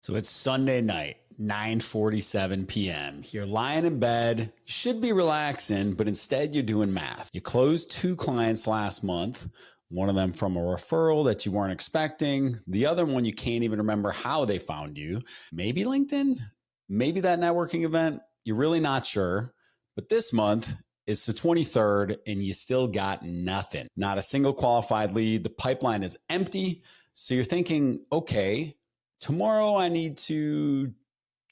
So it's Sunday night, 9:47 p.m. You're lying in bed, you should be relaxing, but instead you're doing math. You closed 2 clients last month, one of them from a referral that you weren't expecting. The other one, you can't even remember how they found you. Maybe LinkedIn, maybe that networking event. You're really not sure. But this month, it's the 23rd and you still got nothing. Not a single qualified lead. The pipeline is empty. So you're thinking, okay, tomorrow I need to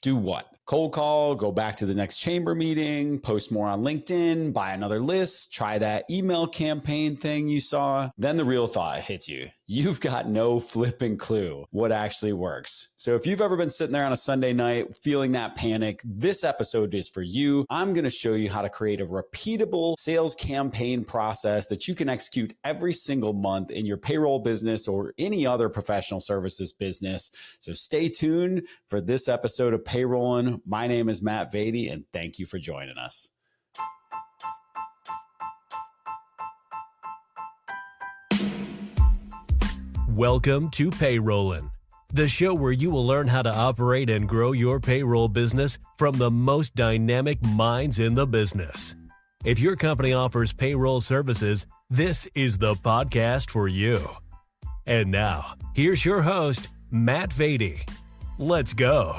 do what? Cold call, go back to the next chamber meeting, post more on LinkedIn, buy another list, try that email campaign thing you saw. Then the real thought hits you. You've got no flipping clue what actually works. So if you've ever been sitting there on a Sunday night feeling that panic, this episode is for you. I'm going to show you how to create a repeatable sales campaign process that you can execute every single month in your payroll business or any other professional services business. So stay tuned for this episode of Payrollin. My name is Matt Vaadi, and thank you for joining us. Welcome to Payrollin, the show where you will learn how to operate and grow your payroll business from the most dynamic minds in the business. If your company offers payroll services, this is the podcast for you. And now, here's your host, Matt Vaadi. Let's go.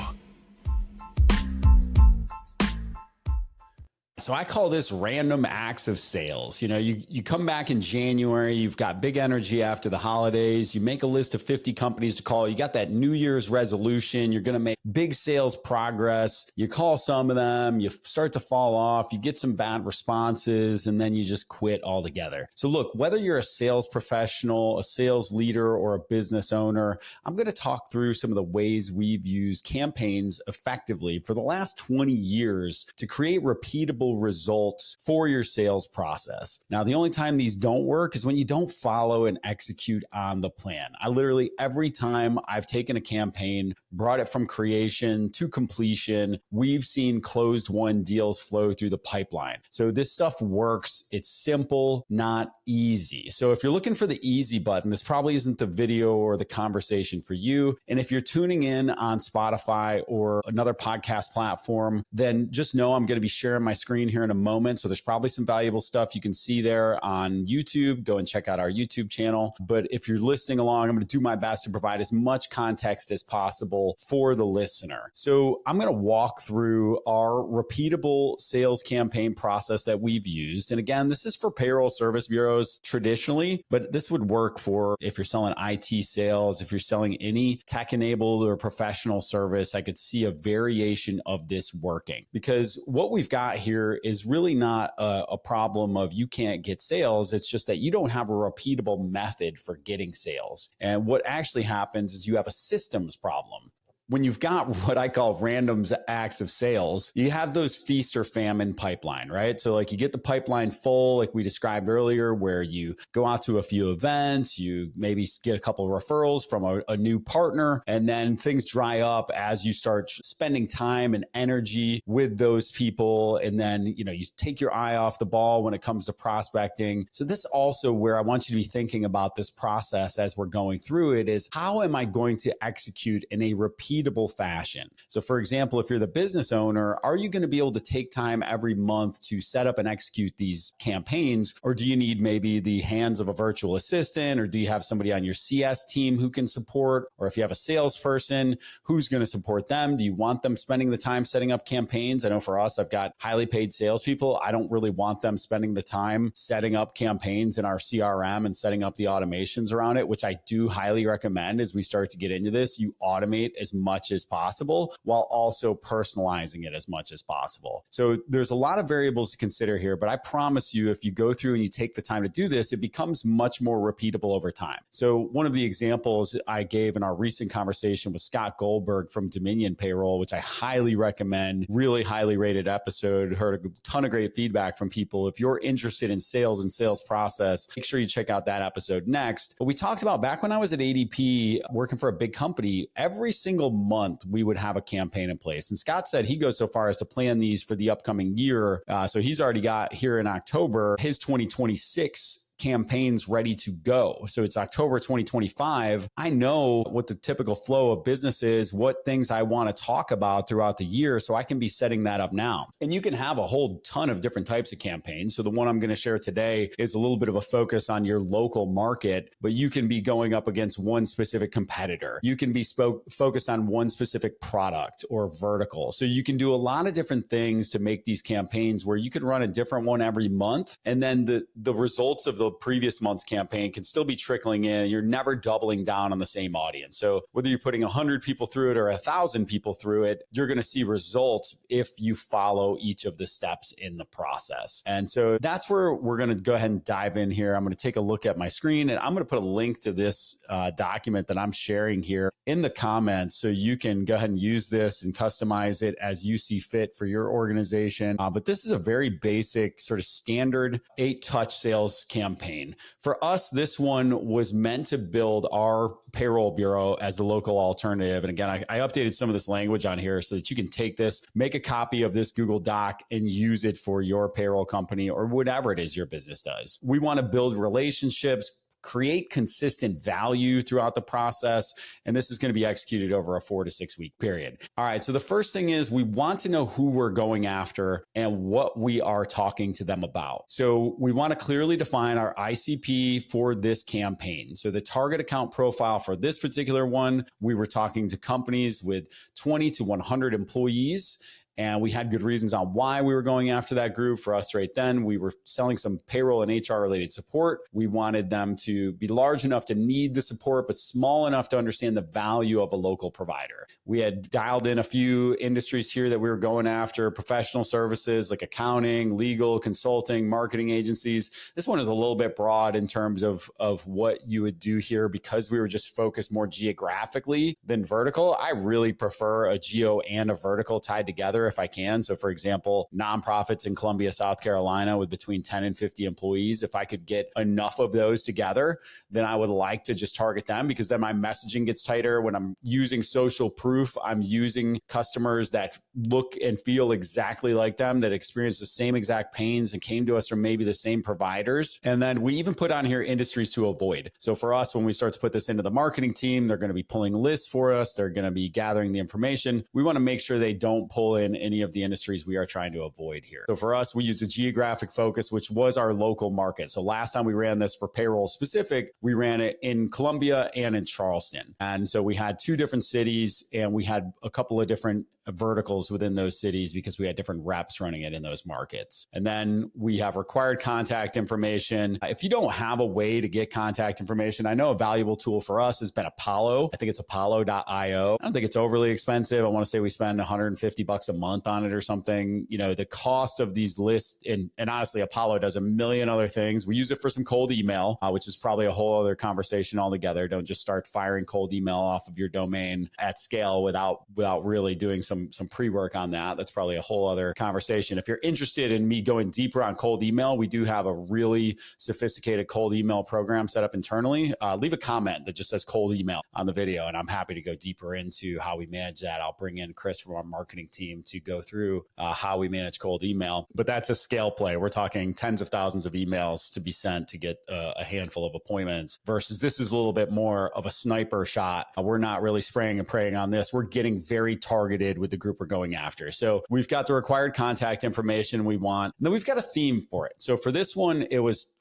So I call this random acts of sales. You come back in January, you've got big energy after the holidays, you make a list of 50 companies to call, you got that New Year's resolution, you're going to make big sales progress, you call some of them, you start to fall off, you get some bad responses, and then you just quit altogether. So look, whether you're a sales professional, a sales leader, or a business owner, I'm going to talk through some of the ways we've used campaigns effectively for the last 20 years to create repeatable results for your sales process. Now, the only time these don't work is when you don't follow and execute on the plan. I literally, every time I've taken a campaign, brought it from creation to completion, we've seen closed won deals flow through the pipeline. So this stuff works. It's simple, not easy. So if you're looking for the easy button, this probably isn't the video or the conversation for you. And if you're tuning in on Spotify or another podcast platform, then just know I'm going to be sharing my screen here in a moment. So there's probably some valuable stuff you can see there on YouTube. Go and check out our YouTube channel. But if you're listening along, I'm going to do my best to provide as much context as possible for the listener. So I'm going to walk through our repeatable sales campaign process that we've used. And again, this is for payroll service bureaus traditionally, but this would work for if you're selling IT sales, if you're selling any tech-enabled or professional service. I could see a variation of this working, because what we've got here is really not a problem of you can't get sales. It's just that you don't have a repeatable method for getting sales. And what actually happens is you have a systems problem. When you've got what I call random acts of sales, you have those feast or famine pipeline, right? So like you get the pipeline full, like we described earlier, where you go out to a few events, you maybe get a couple of referrals from a new partner, and then things dry up as you start spending time and energy with those people. And then, you take your eye off the ball when it comes to prospecting. So this is also where I want you to be thinking about this process as we're going through it is, how am I going to execute in a repeatable fashion? So for example, if you're the business owner, are you going to be able to take time every month to set up and execute these campaigns? Or do you need maybe the hands of a virtual assistant? Or do you have somebody on your CS team who can support? Or if you have a salesperson, who's going to support them? Do you want them spending the time setting up campaigns? I know for us, I've got highly paid salespeople. I don't really want them spending the time setting up campaigns in our CRM and setting up the automations around it, which I do highly recommend as we start to get into this. You automate as much as possible while also personalizing it as much as possible. So there's a lot of variables to consider here, but I promise you, if you go through and you take the time to do this, it becomes much more repeatable over time. So one of the examples I gave in our recent conversation with Scott Goldberg from Dominion Payroll, which I highly recommend, really highly rated episode, heard a ton of great feedback from people. If you're interested in sales and sales process, make sure you check out that episode next. But we talked about back when I was at ADP working for a big company, every single month we would have a campaign in place. And Scott said he goes so far as to plan these for the upcoming year. So he's already got here in October his 2026 campaigns ready to go. So it's October 2025. I know what the typical flow of business is, what things I want to talk about throughout the year, so I can be setting that up now. And you can have a whole ton of different types of campaigns. So the one I'm going to share today is a little bit of a focus on your local market, but you can be going up against one specific competitor. You can be focused on one specific product or vertical. So you can do a lot of different things to make these campaigns where you could run a different one every month. And then the results of the previous month's campaign can still be trickling in. You're never doubling down on the same audience. So whether you're putting 100 people through it or 1,000 people through it, you're going to see results if you follow each of the steps in the process. And so that's where we're going to go ahead and dive in here. I'm going to take a look at my screen and I'm going to put a link to this document that I'm sharing here in the comments so you can go ahead and use this and customize it as you see fit for your organization. But this is a very basic sort of standard 8-touch sales campaign. For us, this one was meant to build our payroll bureau as a local alternative. And again, I updated some of this language on here so that you can take this, make a copy of this Google Doc and use it for your payroll company or whatever it is your business does. We want to build relationships, create consistent value throughout the process. And this is going to be executed over a 4 to 6 week period. All right. So the first thing is we want to know who we're going after and what we are talking to them about. So we want to clearly define our ICP for this campaign. So the target account profile for this particular one, we were talking to companies with 20 to 100 employees. And we had good reasons on why we were going after that group. For us right then, we were selling some payroll and HR related support. We wanted them to be large enough to need the support, but small enough to understand the value of a local provider. We had dialed in a few industries here that we were going after, professional services like accounting, legal, consulting, marketing agencies. This one is a little bit broad in terms of what you would do here because we were just focused more geographically than vertical. I really prefer a geo and a vertical tied together if I can. So for example, nonprofits in Columbia, South Carolina with between 10 and 50 employees, if I could get enough of those together, then I would like to just target them because then my messaging gets tighter. When I'm using social proof, I'm using customers that look and feel exactly like them, that experience the same exact pains and came to us from maybe the same providers. And then we even put on here industries to avoid. So for us, when we start to put this into the marketing team, they're going to be pulling lists for us. They're going to be gathering the information. We want to make sure they don't pull in any of the industries we are trying to avoid here. So for us, we use a geographic focus, which was our local market. So last time we ran this for payroll specific, we ran it in Columbia and in Charleston. And so we had 2 different cities and we had a couple of different verticals within those cities because we had different reps running it in those markets. And then we have required contact information. If you don't have a way to get contact information, I know a valuable tool for us has been Apollo. I think it's apollo.io. I don't think it's overly expensive. I want to say we spend $150 a month on it or something. You know, the cost of these lists and honestly, Apollo does a million other things. We use it for some cold email, which is probably a whole other conversation altogether. Don't just start firing cold email off of your domain at scale without really doing some pre-work on that. That's probably a whole other conversation. If you're interested in me going deeper on cold email, we do have a really sophisticated cold email program set up internally. Leave a comment that just says cold email on the video, and I'm happy to go deeper into how we manage that. I'll bring in Chris from our marketing team to go through how we manage cold email. But that's a scale play. We're talking tens of thousands of emails to be sent to get a handful of appointments versus this is a little bit more of a sniper shot. We're not really spraying and praying on this. We're getting very targeted with the group we're going after. So we've got the required contact information we want. And then we've got a theme for it. So for this one,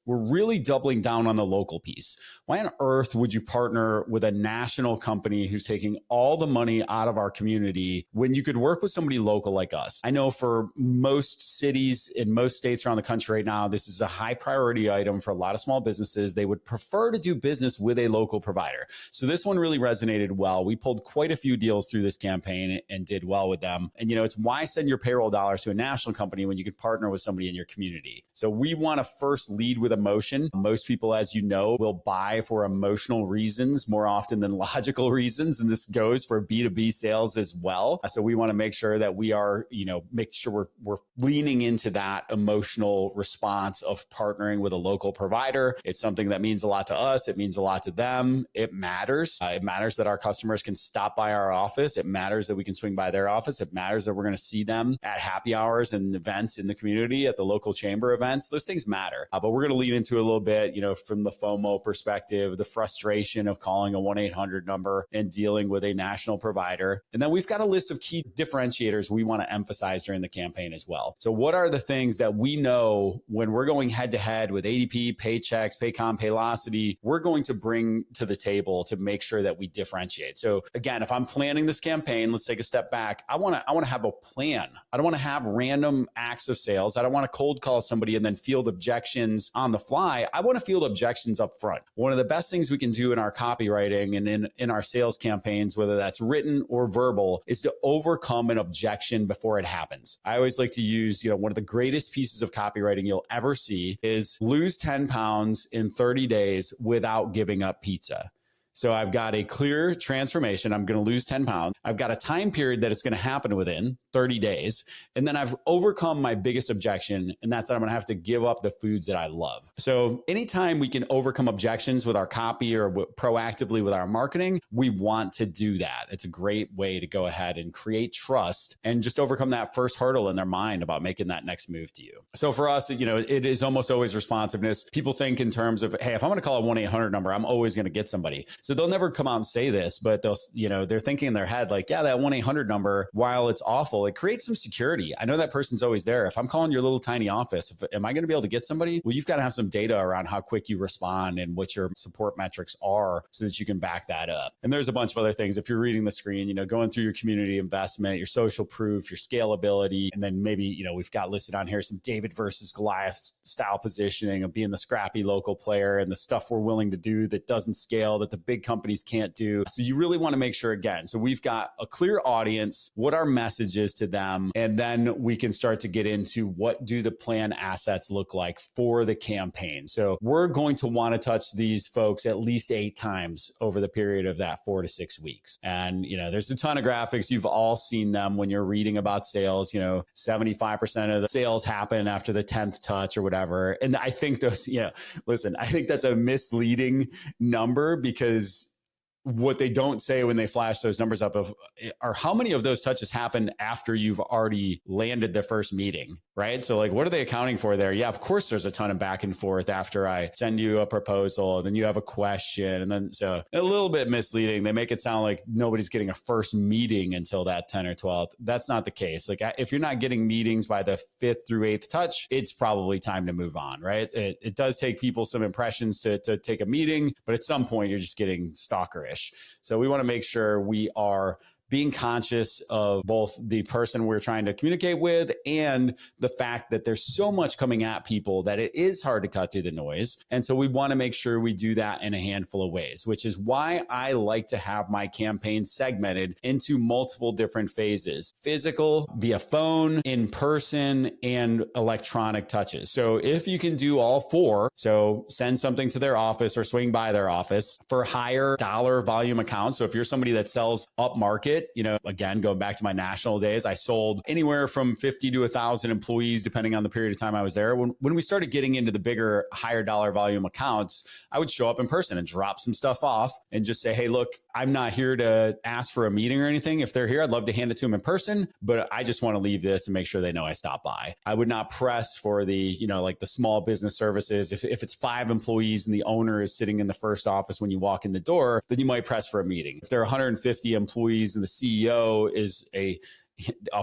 we're really doubling down on the local piece. Why on earth would you partner with a national company who's taking all the money out of our community when you could work with somebody local like us? I know for most cities in most states around the country right now, this is a high priority item for a lot of small businesses. They would prefer to do business with a local provider. So this one really resonated well. We pulled quite a few deals through this campaign and did well with them. And it's why send your payroll dollars to a national company when you could partner with somebody in your community? So we want to first lead with emotion. Most people, as you know, will buy for emotional reasons more often than logical reasons. And this goes for B2B sales as well. So we want to make sure that we are, make sure we're leaning into that emotional response of partnering with a local provider. It's something that means a lot to us. It means a lot to them. It matters. It matters that our customers can stop by our office. It matters that we can swing by their office. It matters that we're going to see them at happy hours and events in the community, at the local chamber events. Those things matter. But we're going to lean into a little bit, from the FOMO perspective, the frustration of calling a 1-800 number and dealing with a national provider. And then we've got a list of key differentiators we want to emphasize during the campaign as well. So what are the things that we know when we're going head to head with ADP, Paychex, Paycom, Paylocity, we're going to bring to the table to make sure that we differentiate. So again, if I'm planning this campaign, let's take a step back. I want to have a plan. I don't want to have random acts of sales. I don't want to cold call somebody and then field objections on the fly. I want to field objections up front. One of the best things we can do in our copywriting and in our sales campaigns, whether that's written or verbal, is to overcome an objection before it happens. I always like to use, one of the greatest pieces of copywriting you'll ever see is lose 10 pounds in 30 days without giving up pizza. So I've got a clear transformation. I'm going to lose 10 pounds. I've got a time period that it's going to happen within 30 days. And then I've overcome my biggest objection. And that's that I'm going to have to give up the foods that I love. So anytime we can overcome objections with our copy or proactively with our marketing, we want to do that. It's a great way to go ahead and create trust and just overcome that first hurdle in their mind about making that next move to you. So for us, it is almost always responsiveness. People think in terms of, hey, if I'm going to call a 1-800 number, I'm always going to get somebody. So they'll never come out and say this, but they're thinking in their head, like, yeah, that 1-800 number, while it's awful, it creates some security. I know that person's always there. If I'm calling your little tiny office, am I going to be able to get somebody? Well, you've got to have some data around how quick you respond and what your support metrics are so that you can back that up. And there's a bunch of other things. If you're reading the screen, going through your community investment, your social proof, your scalability, and then maybe, we've got listed on here some David versus Goliath style positioning of being the scrappy local player and the stuff we're willing to do that doesn't scale, that the big companies can't do. So you really want to make sure, again, so we've got a clear audience, what our message is to them, and then we can start to get into what do the plan assets look like for the campaign. So we're going to want to touch these folks at least 8 times over the period of that 4 to 6 weeks. And, there's a ton of graphics. You've all seen them when you're reading about sales, 75% of the sales happen after the 10th touch or whatever. And I think those, listen, I think that's a misleading number because what they don't say when they flash those numbers up are how many of those touches happen after you've already landed the first meeting, right? So like, what are they accounting for there? Yeah, of course, there's a ton of back and forth after I send you a proposal, and then you have a question. And then, so a little bit misleading. They make it sound like nobody's getting a first meeting until that 10 or 12th. That's not the case. Like if you're not getting meetings by the 5th through 8th touch, it's probably time to move on, right? It does take people some impressions to take a meeting, but at some point you're just getting stalkerish. So we want to make sure we are being conscious of both the person we're trying to communicate with and the fact that there's so much coming at people that it is hard to cut through the noise. And so we want to make sure we do that in a handful of ways, which is why I like to have my campaign segmented into multiple different phases: physical, via phone, in person, and electronic touches. So if you can do all 4, so send something to their office or swing by their office for higher dollar volume accounts. So if you're somebody that sells up market, again, going back to my national days, I sold anywhere from 50 to 1,000 employees, depending on the period of time I was there. When we started getting into the bigger, higher dollar volume accounts, I would show up in person and drop some stuff off and just say, hey, look, I'm not here to ask for a meeting or anything. If they're here, I'd love to hand it to them in person, but I just want to leave this and make sure they know I stopped by. I would not press for the, like the small business services. If it's 5 employees and the owner is sitting in the first office when you walk in the door, then you might press for a meeting. If there are 150 employees and the CEO is a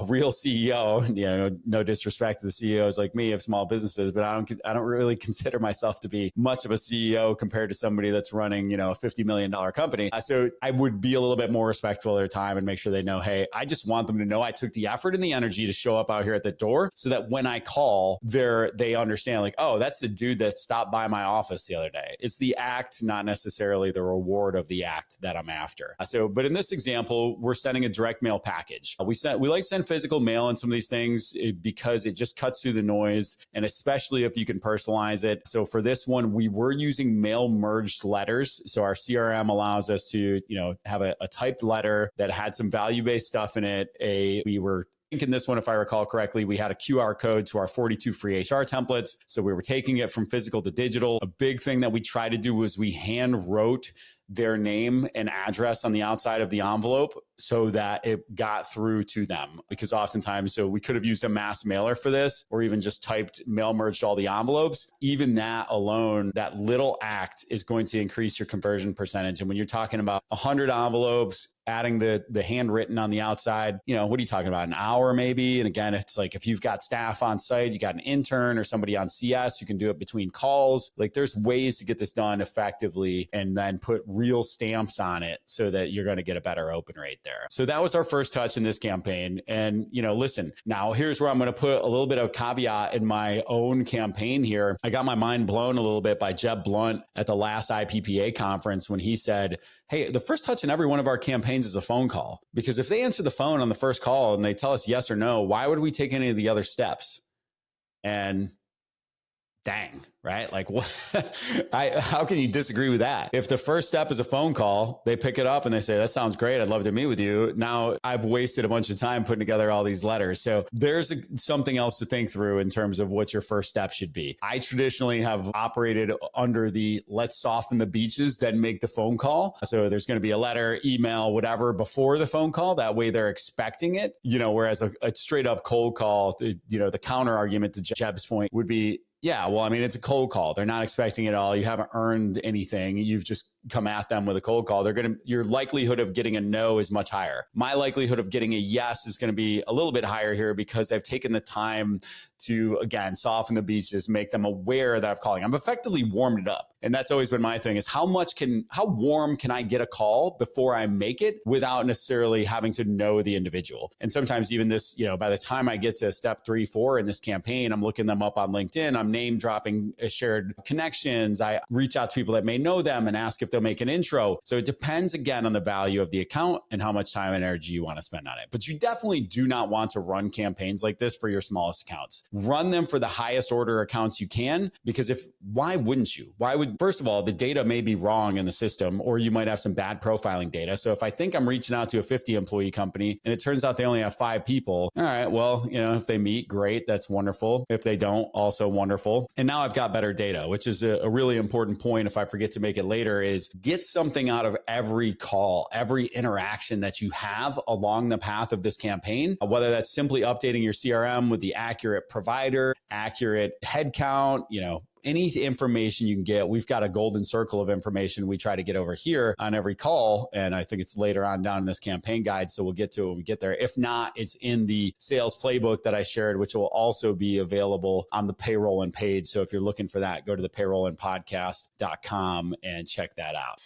real CEO, no disrespect to the CEOs like me of small businesses, but I don't really consider myself to be much of a CEO compared to somebody that's running, a $50 million company. So I would be a little bit more respectful of their time and make sure they know, hey, I just want them to know I took the effort and the energy to show up out here at the door so that when I call, they understand like, oh, that's the dude that stopped by my office the other day. It's the act, not necessarily the reward of the act that I'm after. But in this example, we're sending a direct mail package. We like to send physical mail in some of these things because it just cuts through the noise, and especially if you can personalize it. So for this one, we were using mail merged letters. So our CRM allows us to, have a typed letter that had some value-based stuff in it. We were in this one, if I recall correctly, we had a QR code to our 42 free HR templates. So we were taking it from physical to digital. A big thing that we tried to do was we hand wrote their name and address on the outside of the envelope so that it got through to them. Because oftentimes, so we could have used a mass mailer for this, or even just typed mail merged all the envelopes. Even that alone, that little act is going to increase your conversion percentage. And when you're talking about 100 envelopes, adding the handwritten on the outside, what are you talking about? An hour maybe? And again, it's like if you've got staff on site, you got an intern or somebody on CS, you can do it between calls. Like there's ways to get this done effectively and then put real stamps on it so that you're going to get a better open rate there. So that was our first touch in this campaign. And, listen, now here's where I'm going to put a little bit of caveat in my own campaign here. I got my mind blown a little bit by Jeb Blunt at the last IPPA conference when he said, hey, the first touch in every one of our campaigns is a phone call. Because if they answer the phone on the first call and they tell us yes or no, why would we take any of the other steps? And dang, right? Like, what? How can you disagree with that? If the first step is a phone call, they pick it up and they say, that sounds great. I'd love to meet with you. Now I've wasted a bunch of time putting together all these letters. So there's something else to think through in terms of what your first step should be. I traditionally have operated under the let's soften the beaches, then make the phone call. So there's going to be a letter, email, whatever before the phone call. That way they're expecting it, whereas a straight up cold call, the counter argument to Jeb's point would be, yeah, well, I mean, it's a cold call. They're not expecting it all. You haven't earned anything. You've just come at them with a cold call. Your likelihood of getting a no is much higher. My likelihood of getting a yes is going to be a little bit higher here because I've taken the time to, again, soften the beaches, make them aware that I'm calling. I've effectively warmed it up. And that's always been my thing is how warm can I get a call before I make it without necessarily having to know the individual? And sometimes even this, by the time I get to step 3, 4 in this campaign, I'm looking them up on LinkedIn. I'm name dropping shared connections. I reach out to people that may know them and ask if they'll make an intro. So it depends again on the value of the account and how much time and energy you want to spend on it. But you definitely do not want to run campaigns like this for your smallest accounts. Run them for the highest order accounts you can, because why wouldn't you? First of all, the data may be wrong in the system, or you might have some bad profiling data. So if I think I'm reaching out to a 50 employee company and it turns out they only have 5 people, all right, well, if they meet, great, that's wonderful. If they don't, also wonderful. And now I've got better data, which is a really important point. If I forget to make it later, is get something out of every call, every interaction that you have along the path of this campaign, whether that's simply updating your CRM with the accurate provider, accurate headcount, any information you can get. We've got a golden circle of information we try to get over here on every call. And I think it's later on down in this campaign guide. So we'll get to it when we get there. If not, it's in the sales playbook that I shared, which will also be available on the Payrollin page. So if you're looking for that, go to the payrollinpodcast.com and check that out.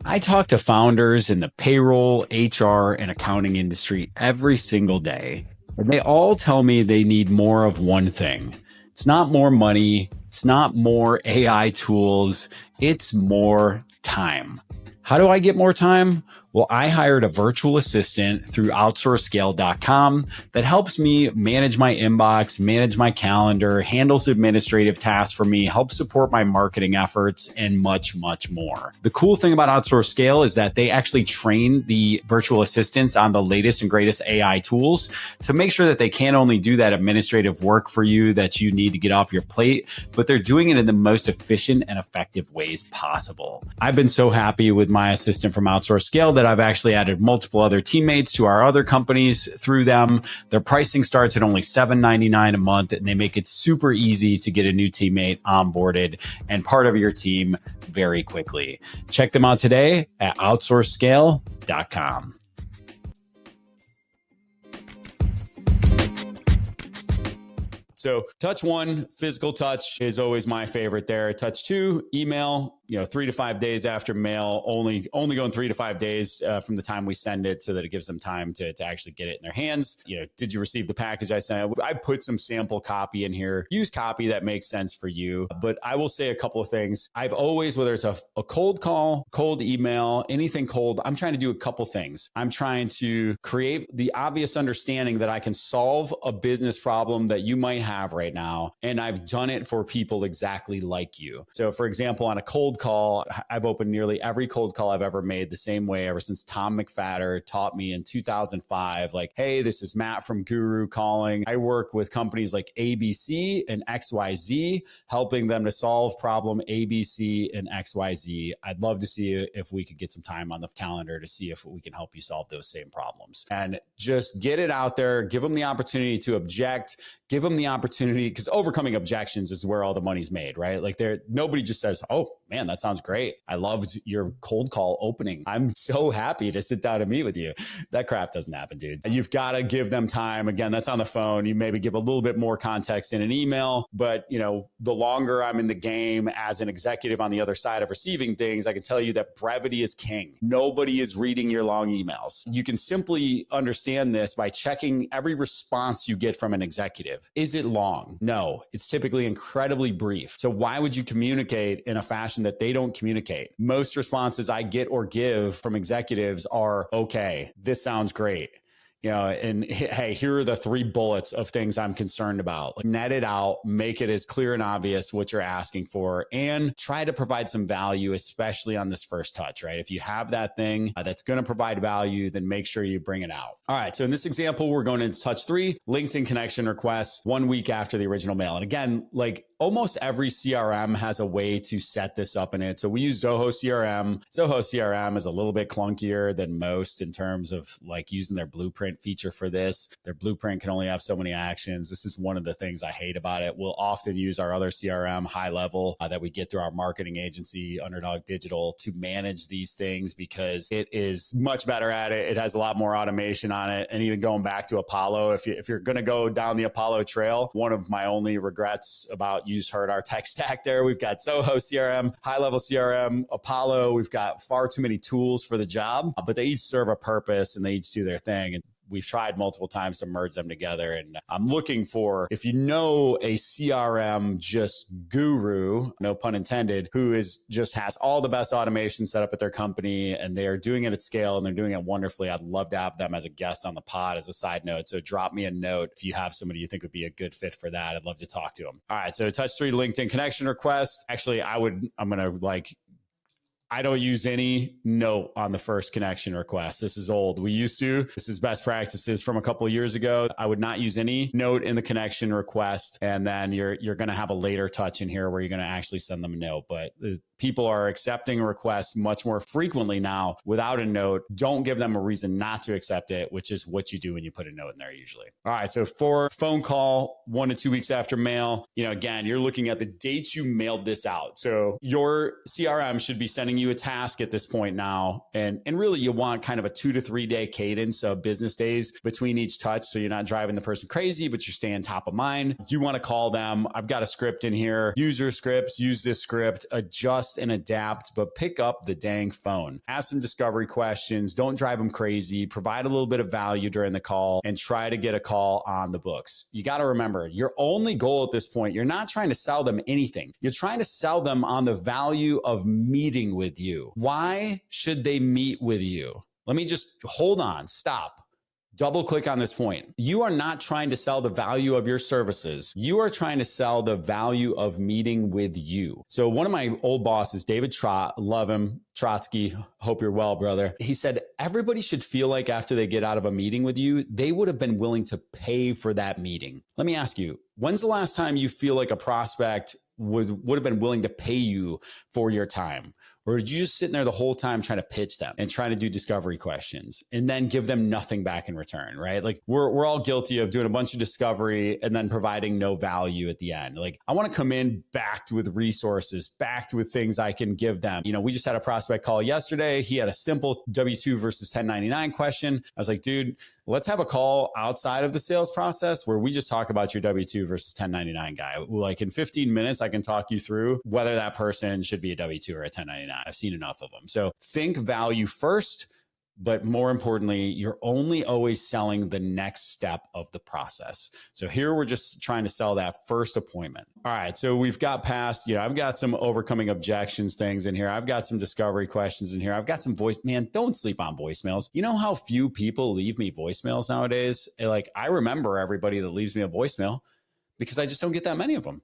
I talk to founders in the payroll, HR, and accounting industry every single day. And they all tell me they need more of one thing. It's not more money. It's not more AI tools. It's more time. How do I get more time? Well, I hired a virtual assistant through OutsourceScale.com that helps me manage my inbox, manage my calendar, handles administrative tasks for me, helps support my marketing efforts, and much, much more. The cool thing about OutsourceScale is that they actually train the virtual assistants on the latest and greatest AI tools to make sure that they can't only do that administrative work for you that you need to get off your plate, but they're doing it in the most efficient and effective ways possible. I've been so happy with my assistant from OutsourceScale that I've actually added multiple other teammates to our other companies through them. Their pricing starts at only $7.99 a month, and they make it super easy to get a new teammate onboarded and part of your team very quickly. Check them out today at OutsourceScale.com. So touch 1, physical touch is always my favorite there. Touch 2, email, 3 to 5 days after mail, only going 3 to 5 days from the time we send it so that it gives them time to actually get it in their hands. Did you receive the package I sent? I put some sample copy in here. Use copy that makes sense for you. But I will say a couple of things. I've always, whether it's a cold call, cold email, anything cold, I'm trying to do a couple things. I'm trying to create the obvious understanding that I can solve a business problem that you might have right now. And I've done it for people exactly like you. So for example, on a cold cold call. I've opened nearly every cold call I've ever made the same way ever since Tom McFatter taught me in 2005. Like, hey, this is Matt from Guru calling. I work with companies like ABC and XYZ, helping them to solve problem ABC and XYZ. I'd love to see if we could get some time on the calendar to see if we can help you solve those same problems. And just get it out there, give them the opportunity to object, give them the opportunity, because overcoming objections is where all the money's made, right? Like nobody just says, oh man, that sounds great. I loved your cold call opening. I'm so happy to sit down and meet with you. That crap doesn't happen, dude. You've got to give them time. Again, that's on the phone. You maybe give a little bit more context in an email, but the longer I'm in the game as an executive on the other side of receiving things, I can tell you that brevity is king. Nobody is reading your long emails. You can simply understand this by checking every response you get from an executive. Is it long? No, it's typically incredibly brief. So why would you communicate in a fashion that they don't communicate? Most responses I get or give from executives are, okay, this sounds great. And hey, here are the 3 bullets of things I'm concerned about. Like, net it out, make it as clear and obvious what you're asking for, and try to provide some value, especially on this first touch, right? If you have that thing that's going to provide value, then make sure you bring it out. All right. So in this example, we're going into touch 3, LinkedIn connection requests 1 week after the original mail. And again, like almost every CRM has a way to set this up in it. So we use Zoho CRM. Zoho CRM is a little bit clunkier than most in terms of like using their blueprint feature for this. Their blueprint can only have so many actions. This is one of the things I hate about it. We'll often use our other CRM, High Level, that we get through our marketing agency, Underdog Digital, to manage these things because it is much better at it. It has a lot more automation on it. And even going back to Apollo, if you're going to go down the Apollo trail, one of my only regrets about you just heard our tech stack there. We've got Zoho CRM, High Level CRM, Apollo. We've got far too many tools for the job, but they each serve a purpose and they each do their thing. And we've tried multiple times to merge them together. And I'm looking for, if you know a CRM just guru, no pun intended, who just has all the best automation set up at their company and they're doing it at scale and they're doing it wonderfully, I'd love to have them as a guest on the pod as a side note. So drop me a note if you have somebody you think would be a good fit for that. I'd love to talk to them. All right. So touch 3, LinkedIn connection request. Actually, I don't use any note on the first connection request. This is old. We used to. This is best practices from a couple of years ago. I would not use any note in the connection request. And then you're going to have a later touch in here where you're going to actually send them a note. But people are accepting requests much more frequently now without a note. Don't give them a reason not to accept it, which is what you do when you put a note in there usually. All right. So for phone call, 1 to 2 weeks after mail, again, you're looking at the dates you mailed this out. So your CRM should be sending you a task at this point now. And really you want kind of a 2 to 3 day cadence of business days between each touch. So you're not driving the person crazy, but you're staying top of mind. You want to call them. I've got a script in here. Use your scripts, use this script, adjust and adapt, but pick up the dang phone. Ask some discovery questions. Don't drive them crazy. Provide a little bit of value during the call and try to get a call on the books. You got to remember, your only goal at this point, you're not trying to sell them anything. You're trying to sell them on the value of meeting with you. Why should they meet with you? Let me just hold on, stop. Double click on this point. You are not trying to sell the value of your services. You are trying to sell the value of meeting with you. So one of my old bosses, David Trott, love him, Trotsky, hope you're well, brother. He said, everybody should feel like after they get out of a meeting with you, they would have been willing to pay for that meeting. Let me ask you, when's the last time you feel like a prospect would have been willing to pay you for your time? Or did you just sit in there the whole time trying to pitch them and trying to do discovery questions and then give them nothing back in return, right? Like we're all guilty of doing a bunch of discovery and then providing no value at the end. Like I want to come in backed with resources, backed with things I can give them. We just had a prospect call yesterday. He had a simple W-2 versus 1099 question. I was like, dude, let's have a call outside of the sales process where we just talk about your W-2 versus 1099 guy. Like in 15 minutes, I can talk you through whether that person should be a W-2 or a 1099. I've seen enough of them. So think value first, but more importantly, you're only always selling the next step of the process. So here we're just trying to sell that first appointment. All right. So we've got past, I've got some overcoming objections things in here. I've got some discovery questions in here. I've got some voice, man, don't sleep on voicemails. You know how few people leave me voicemails nowadays? Like I remember everybody that leaves me a voicemail because I just don't get that many of them.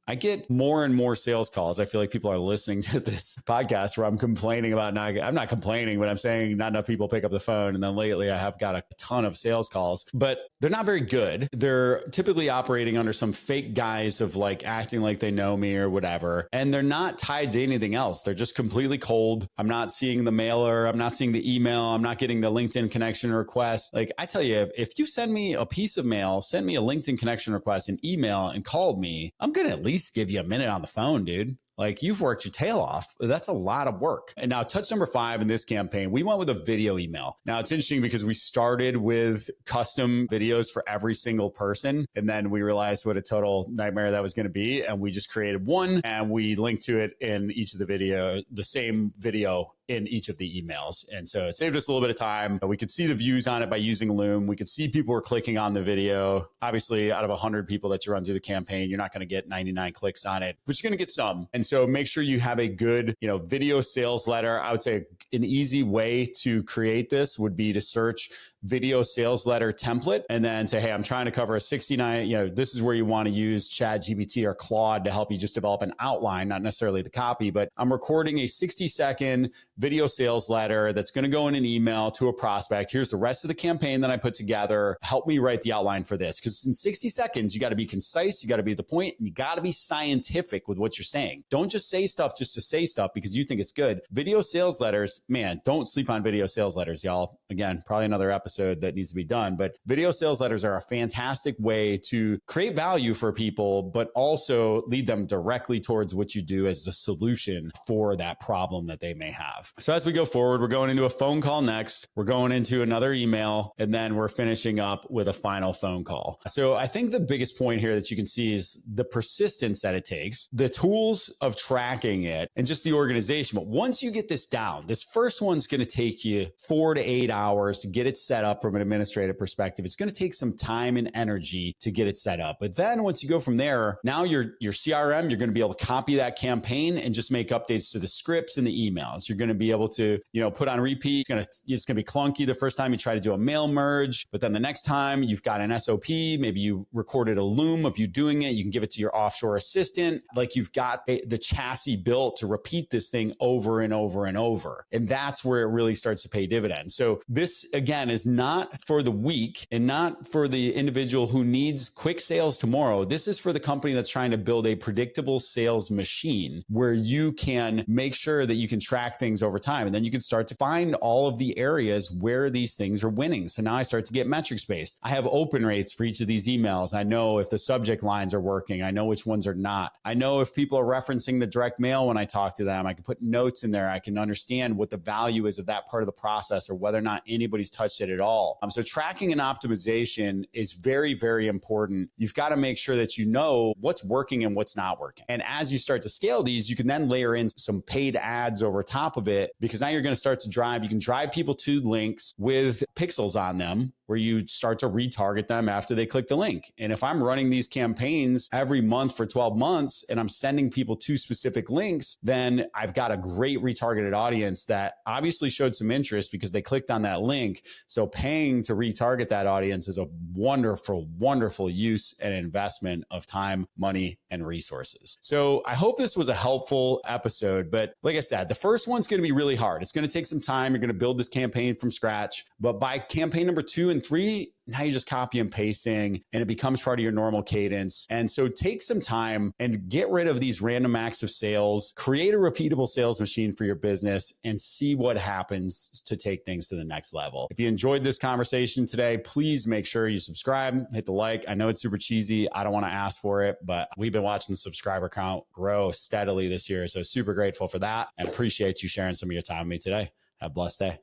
I get more and more sales calls. I feel like people are listening to this podcast where I'm complaining about I'm not complaining, but I'm saying not enough people pick up the phone. And then lately I have got a ton of sales calls, but they're not very good. They're typically operating under some fake guise of like acting like they know me or whatever. And they're not tied to anything else. They're just completely cold. I'm not seeing the mailer. I'm not seeing the email. I'm not getting the LinkedIn connection request. Like I tell you, if you send me a piece of mail, send me a LinkedIn connection request, an email, and called me, I'm going to at least give you a minute on the phone, dude. Like you've worked your tail off. That's a lot of work. And now touch number 5 in this campaign, we went with a video email. Now it's interesting because we started with custom videos for every single person. And then we realized what a total nightmare that was going to be. And we just created one and we linked to it in each of the same video in each of the emails. And so it saved us a little bit of time. We could see the views on it by using Loom. We could see people were clicking on the video. Obviously, out of 100 people that you run through the campaign, you're not going to get 99 clicks on it, but you're going to get some. And so make sure you have a good, video sales letter. I would say an easy way to create this would be to search video sales letter template and then say, hey, I'm trying to cover a 69, this is where you want to use ChatGPT or Claude to help you just develop an outline, not necessarily the copy, but I'm recording a 60-second video sales letter that's going to go in an email to a prospect. Here's the rest of the campaign that I put together. Help me write the outline for this. Because in 60 seconds, you got to be concise, you got to be at the point, and you got to be scientific with what you're saying. Don't just say stuff just to say stuff because you think it's good. Video sales letters, man, don't sleep on video sales letters, y'all. Again, probably another episode that needs to be done, but video sales letters are a fantastic way to create value for people, but also lead them directly towards what you do as a solution for that problem that they may have. So as we go forward, we're going into a phone call next, we're going into another email, and then we're finishing up with a final phone call. So I think the biggest point here that you can see is the persistence that it takes, the tools of tracking it, and just the organization. But once you get this down, this first one's going to take you 4 to 8 hours to get it set up from an administrative perspective. It's going to take some time and energy to get it set up. But then once you go from there, now your CRM, you're going to be able to copy that campaign and just make updates to the scripts and the emails. You're going to be able to, put on repeat. It's going to be clunky the first time you try to do a mail merge, but then the next time you've got an SOP, maybe you recorded a Loom of you doing it. You can give it to your offshore assistant. Like you've got the chassis built to repeat this thing over and over and over. And that's where it really starts to pay dividends. So this again is not for the weak and not for the individual who needs quick sales tomorrow. This is for the company that's trying to build a predictable sales machine where you can make sure that you can track things over time. And then you can start to find all of the areas where these things are winning. So now I start to get metrics based. I have open rates for each of these emails. I know if the subject lines are working. I know which ones are not. I know if people are referencing the direct mail when I talk to them. I can put notes in there. I can understand what the value is of that part of the process or whether or not anybody's touched it at all. So tracking and optimization is very, very important. You've got to make sure that you know what's working and what's not working. And as you start to scale these, you can then layer in some paid ads over top of it because now you're going to start to you can drive people to links with pixels on them where you start to retarget them after they click the link. And if I'm running these campaigns every month for 12 months and I'm sending people to specific links, then I've got a great retargeted audience that obviously showed some interest because they clicked on that link. So paying to retarget that audience is a wonderful, wonderful use and investment of time, money, and resources. So I hope this was a helpful episode. But like I said, the first one's going to be really hard. It's going to take some time. You're going to build this campaign from scratch. But by campaign number 2 and 3, now you're just copy and pasting and it becomes part of your normal cadence. And so take some time and get rid of these random acts of sales, create a repeatable sales machine for your business and see what happens to take things to the next level. If you enjoyed this conversation today, please make sure you subscribe, hit the like. I know it's super cheesy. I don't want to ask for it, but we've been watching the subscriber count grow steadily this year. So super grateful for that and appreciate you sharing some of your time with me today. Have a blessed day.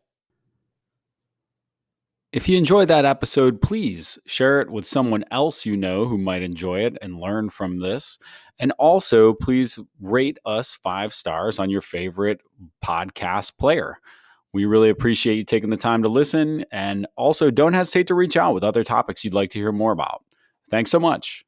If you enjoyed that episode, please share it with someone else you know who might enjoy it and learn from this. And also, please rate us 5 stars on your favorite podcast player. We really appreciate you taking the time to listen. And also, don't hesitate to reach out with other topics you'd like to hear more about. Thanks so much.